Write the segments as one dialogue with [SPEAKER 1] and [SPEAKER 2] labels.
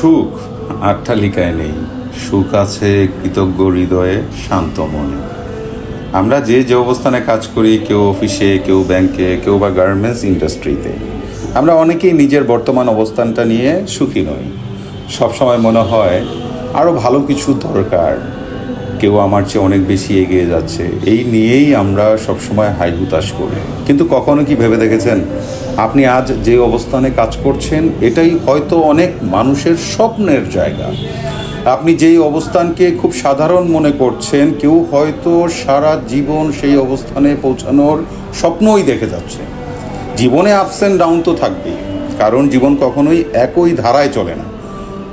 [SPEAKER 1] সুখ আট্টালিকায় নেই, সুখ আছে কৃতজ্ঞ হৃদয়ে, শান্ত মনে। আমরা যে যে অবস্থানে কাজ করি, কেউ অফিসে, কেউ ব্যাংকে, কেউ বা গার্মেন্টস ইন্ডাস্ট্রিতে, আমরা অনেকেই নিজের বর্তমান অবস্থানটা নিয়ে সুখী নই। সবসময় মনে হয় আরও ভালো কিছু দরকার, কেউ আমার চেয়ে অনেক বেশি এগিয়ে যাচ্ছে, এই নিয়েই আমরা সবসময় হাই হুতাশ করি। কিন্তু কখনো কি ভেবে দেখেছেন, আপনি আজ যে অবস্থানে কাজ করছেন এটাই হয়তো অনেক মানুষের স্বপ্নের জায়গা। আপনি যেই অবস্থানকে খুব সাধারণ মনে করছেন, কেউ হয়তো সারা জীবন সেই অবস্থানে পৌঁছানোর স্বপ্নই দেখে যাচ্ছে। জীবনে আপস অ্যান্ড ডাউন তো থাকবেই, কারণ জীবন কখনোই একই ধারায় চলে না।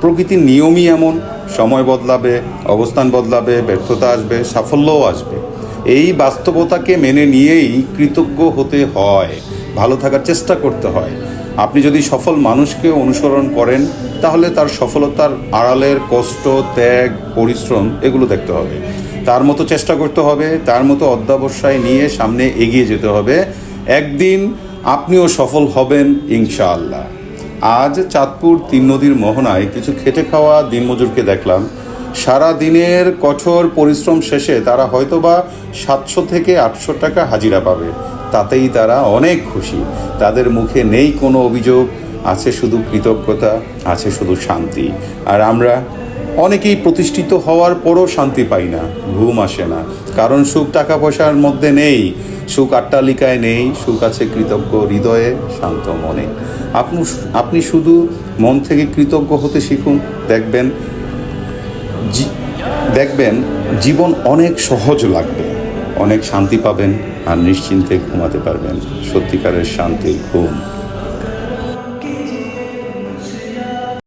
[SPEAKER 1] প্রকৃতির নিয়মই এমন, সময় বদলাবে, অবস্থান বদলাবে, ব্যর্থতা আসবে, সাফল্যও আসবে। এই বাস্তবতাকে মেনে নিয়েই কৃতজ্ঞ হতে হয়, ভালো থাকার চেষ্টা করতে হয়। আপনি যদি সফল মানুষকে অনুসরণ করেন, তাহলে তার সফলতার আড়ালের কষ্ট, ত্যাগ, পরিশ্রম এগুলো দেখতে হবে। তার মতো চেষ্টা করতে হবে, তার মতো অধ্যবসায় নিয়ে সামনে এগিয়ে যেতে হবে। একদিন আপনিও সফল হবেন ইনশাআল্লাহ। আজ চাঁদপুর 3 নদীর মোহনায় কিছু খেটে খাওয়া দিনমজুরকে দেখলাম। সারা দিনের কঠোর পরিশ্রম শেষে তারা হয়তোবা 700 থেকে 800 টাকা হাজিরা পাবে, তাতেই তারা অনেক খুশি। তাদের মুখে নেই কোনো অভিযোগ, আছে শুধু কৃতজ্ঞতা, আছে শুধু শান্তি। আর আমরা অনেকেই প্রতিষ্ঠিত হওয়ার পরও শান্তি পাই না, ঘুম আসে না, কারণ সুখ টাকা পয়সার মধ্যে নেই, সুখ আট্টালিকায় নেই, সুখ আছে কৃতজ্ঞ হৃদয়ে, শান্ত মনে। আপনি শুধু মন থেকে কৃতজ্ঞ হতে শিখুন, দেখবেন জীবন অনেক সহজ লাগবে, অনেক শান্তি পাবেন, আর নিশ্চিন্তে ঘুমাতে পারবেন সত্যিকারের শান্তির ঘুম।